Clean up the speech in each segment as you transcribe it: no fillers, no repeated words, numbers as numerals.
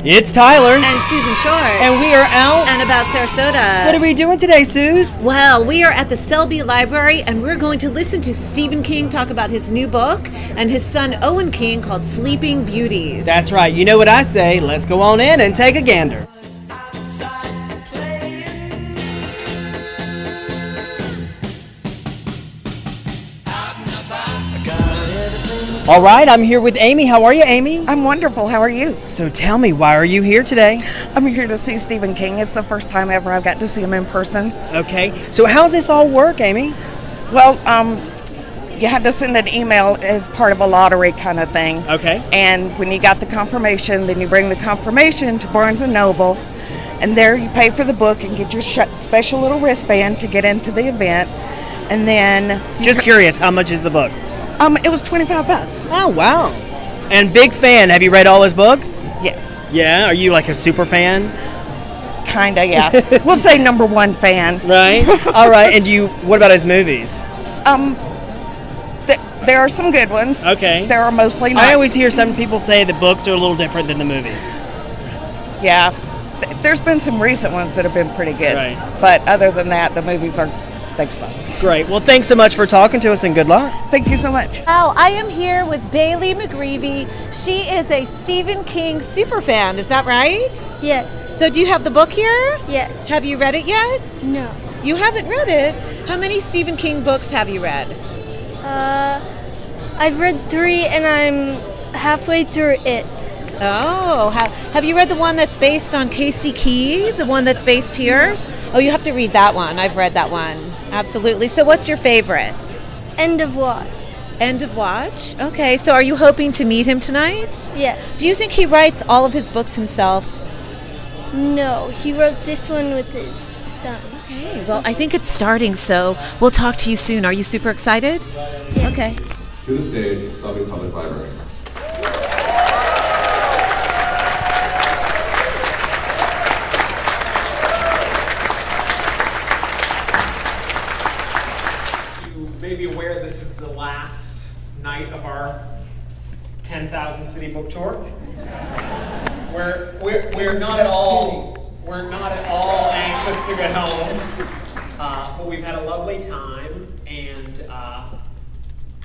It's Tyler. And Susan Short. And we are out and about Sarasota. What are we doing today, Suze? Well, we are at the Selby Library, and we're going to listen to Stephen King talk about his new book and his son Owen King called Sleeping Beauties. That's right. You know what I say. Let's go on in and take a gander. All right, I'm here with Amy. How are you, Amy? I'm wonderful. How are you? So tell me, why are you here today? I'm here to see Stephen King. It's the first time ever I've got to see him in person. Okay. So how's this all work, Amy? Well, you had to send an email as part of a lottery kind of thing. Okay. And when you got the confirmation, then you bring the confirmation to Barnes & Noble, and there you pay for the book and get your special little wristband to get into the event. And then... Just curious, how much is the book? It was $25. Oh, wow. And big fan. Have you read all his books? Yes. Yeah? Are you like a super fan? Kinda, yeah. We'll say number one fan. Right. All right. And what about his movies? There are some good ones. Okay. There are mostly not. I always hear some people say the books are a little different than the movies. Yeah. There's been some recent ones that have been pretty good. Right. But other than that, the movies they suck. Great. Well, thanks so much for talking to us, and good luck. Thank you so much. Oh, I am here with Bailey McGreevy. She is a Stephen King superfan. Is that right? Yes. So do you have the book here? Yes. Have you read it yet? No. You haven't read it? How many Stephen King books have you read? I've read 3 and I'm halfway through it. Oh, have you read the one that's based on Casey Key? The one that's based here? Oh, you have to read that one. I've read that one. Absolutely. So what's your favorite? End of Watch. End of Watch? Okay, so are you hoping to meet him tonight? Yes. Do you think he writes all of his books himself? No, he wrote this one with his son. Okay, well, I think it's starting, so we'll talk to you soon. Are you super excited? Yeah. Okay. To the stage, Selby Public Library. You may be aware this is the last night of our 10,000 city book tour. We're not at all anxious to get home, but we've had a lovely time, and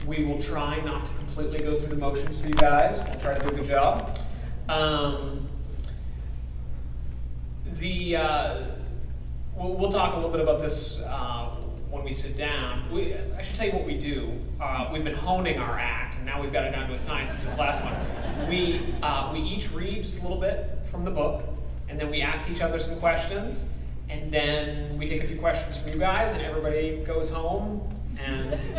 we will try not to completely go through the motions for you guys. We'll try to do a good job. We'll talk a little bit about this when we sit down. I should tell you what we do. We've been honing our act, and now we've got it down to a science for this last one. We each read just a little bit from the book, and then we ask each other some questions, and then we take a few questions from you guys, and everybody goes home and has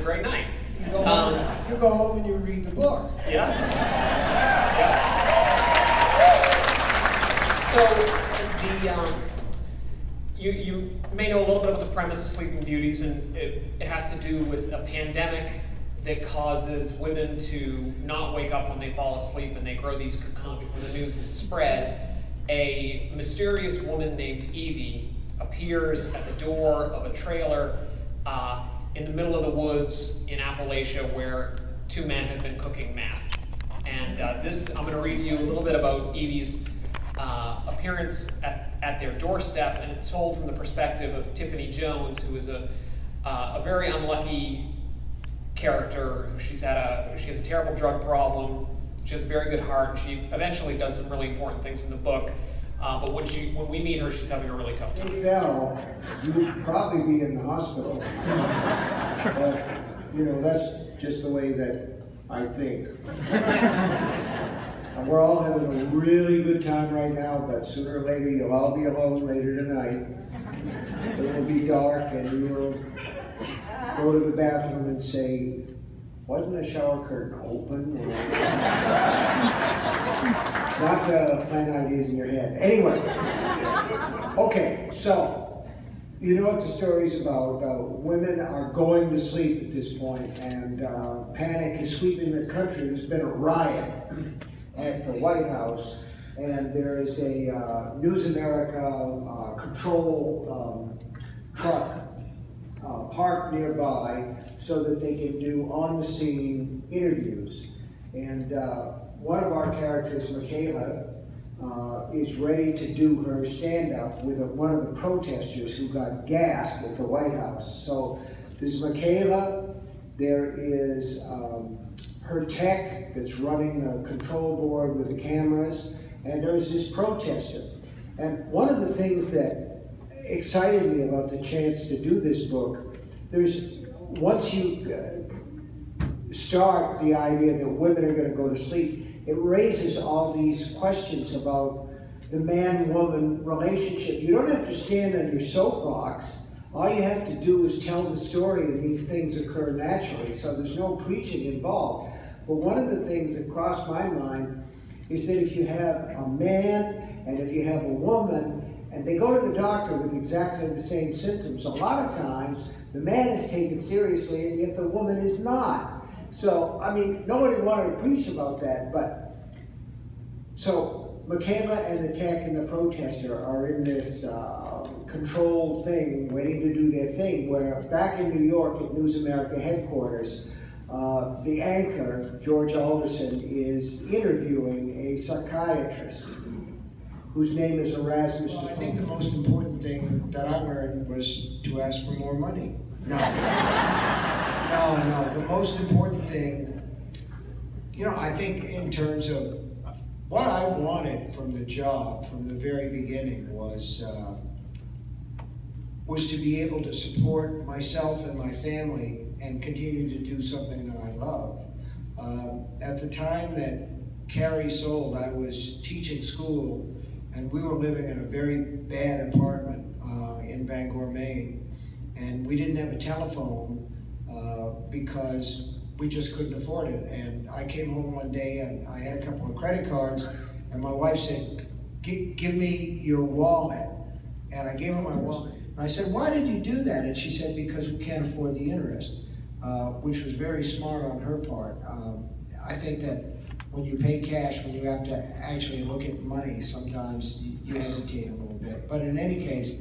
a great night. You go home and you read the book. Yeah. So you may know a little bit about the premise of Sleeping Beauties, and it has to do with a pandemic that causes women to not wake up when they fall asleep, and they grow these cocoons before the news is spread. A mysterious woman named Evie appears at the door of a trailer in the middle of the woods in Appalachia, where 2 men have been cooking meth. And I'm going to read you a little bit about Evie's appearance at their doorstep, and it's told from the perspective of Tiffany Jones, who is a very unlucky character. She has a terrible drug problem. She has a very good heart. She eventually does some really important things in the book. But when we meet her, she's having a really tough time. If fell, you would probably be in the hospital. But, that's just the way that I think. We're all having a really good time right now, but sooner or later, you'll all be alone later tonight. It will be dark, and you will go to the bathroom and say, wasn't the shower curtain open? Not to plant ideas in your head. Anyway, okay, so you know what the story's about. Women are going to sleep at this point, and panic is sweeping the country. There's been a riot at the White House, and there is a News America control truck parked nearby so that they can do on-the-scene interviews. And one of our characters, Michaela, is ready to do her stand-up with one of the protesters who got gassed at the White House. So there's Michaela, there is her tech that's running a control board with the cameras, and there's this protester. And one of the things that excited me about the chance to do this book, once you start the idea that women are going to go to sleep, it raises all these questions about the man-woman relationship. You don't have to stand on your soapbox. All you have to do is tell the story, and these things occur naturally, so there's no preaching involved. But one of the things that crossed my mind is that if you have a man and if you have a woman, and they go to the doctor with exactly the same symptoms, a lot of times the man is taken seriously and yet the woman is not. So, I mean, nobody wanted to preach about that, but so Michaela and the tech and the protester are in this control thing, waiting to do their thing, where back in New York at News America headquarters, the anchor, George Alderson, is interviewing a psychiatrist whose name is Erasmus. Well, I think the most important thing that I learned was to ask for more money. No. No. The most important thing, I think in terms of what I wanted from the job from the very beginning was to be able to support myself and my family and continue to do something that I love. At the time that Carrie sold, I was teaching school, and we were living in a very bad apartment in Bangor, Maine. And we didn't have a telephone because we just couldn't afford it. And I came home one day and I had a couple of credit cards, and my wife said, give me your wallet. And I gave her my wallet. And I said, why did you do that? And she said, because we can't afford the interest, which was very smart on her part. I think that when you pay cash, when you have to actually look at money, sometimes you hesitate a little bit. But in any case,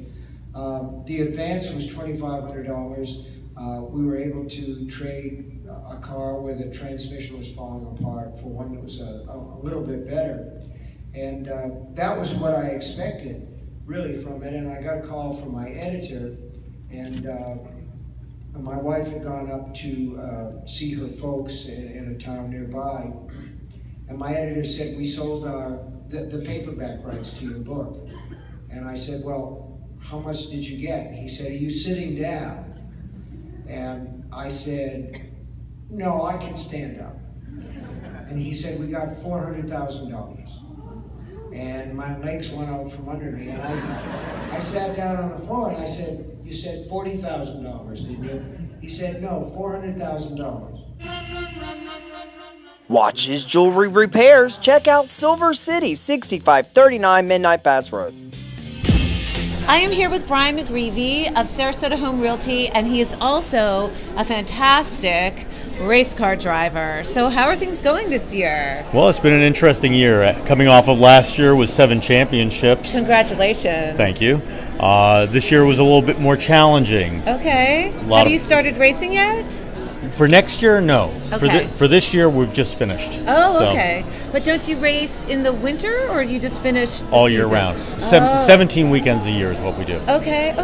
the advance was $2,500. We were able to trade a car where the transmission was falling apart for one that was a little bit better. And that was what I expected, really, from it. And I got a call from my editor, and my wife had gone up to see her folks in a town nearby. And my editor said, we sold the paperback rights to your book. And I said, well, how much did you get? He said, are you sitting down? And I said, no, I can stand up. And he said, we got $400,000. And my legs went out from under me, and I sat down on the floor, and I said, you said $40,000, didn't you? He said, no, $400,000. Watches, jewelry, repairs. Check out Silver City, 6539 Midnight Pass Road. I am here with Brian McGreevy of Sarasota Home Realty, and he is also a fantastic race car driver. So how are things going this year? Well, it's been an interesting year. Coming off of last year with 7 championships. Congratulations. Thank you. This year was a little bit more challenging. Okay. Have you started racing yet? For next year, no. Okay. For this year, we've just finished. Oh, so. Okay. But don't you race in the winter, or you just finish the all season? year round? 17 weekends a year is what we do. Okay.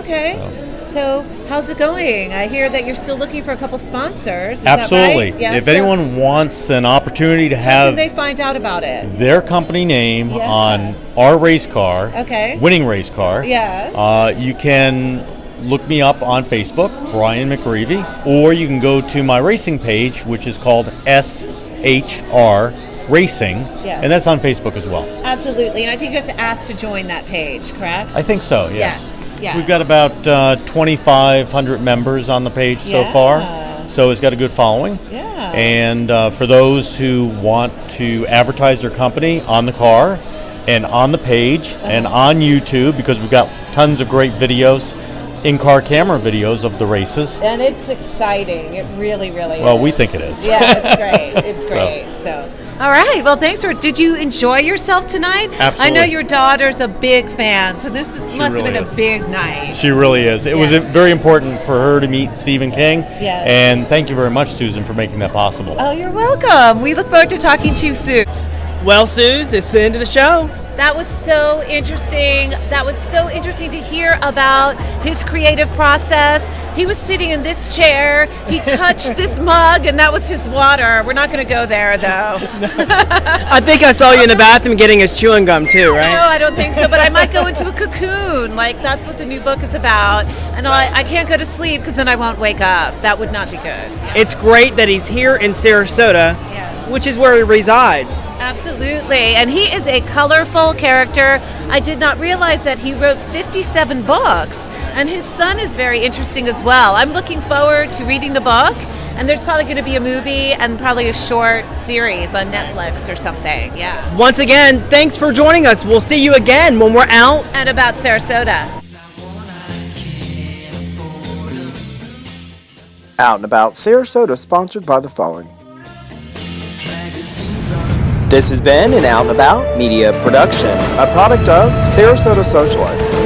So how's it going? I hear that you're still looking for a couple sponsors. Is Absolutely. That right? Yeah, if anyone wants an opportunity to how have can they find out about it? their company name on our race car, winning race car, you can look me up on Facebook, Brian McGreevy, or you can go to my racing page, which is called SHR Racing, and that's on Facebook as well. Absolutely, and I think you have to ask to join that page, correct? I think so, yes. Yes. We've got about 2,500 members on the page so far, so it's got a good following. Yeah. And for those who want to advertise their company on the car and on the page and on YouTube, because we've got tons of great videos, in-car camera videos of the races. And it's exciting. It really, really Well, is. we think it is. Yeah, it's great. It's great. So, all right. Well, thanks for. Did you enjoy yourself tonight? Absolutely. I know your daughter's a big fan, so this must have been a big night. She really is. It was very important for her to meet Stephen King. Yes. And thank you very much, Susan, for making that possible. Oh, you're welcome. We look forward to talking to you soon. Well, Suze, it's the end of the show. That was so interesting. That was so interesting to hear about his creative process. He was sitting in this chair. He touched this mug, and that was his water. We're not going to go there, though. I think I saw you in the bathroom getting his chewing gum, too, right? No, I don't think so, but I might go into a cocoon. Like, that's what the new book is about. And I can't go to sleep because then I won't wake up. That would not be good. Yeah. It's great that he's here in Sarasota, which is where he resides. Absolutely. And he is a colorful character. I did not realize that he wrote 57 books, and his son is very interesting as well. I'm looking forward to reading the book, and there's probably going to be a movie and probably a short series on Netflix or something. Yeah. Once again, thanks for joining us. We'll see you again when we're out and about Sarasota. Out and About Sarasota, sponsored by the following. This has been an Out and About media production, a product of Sarasota Socialites.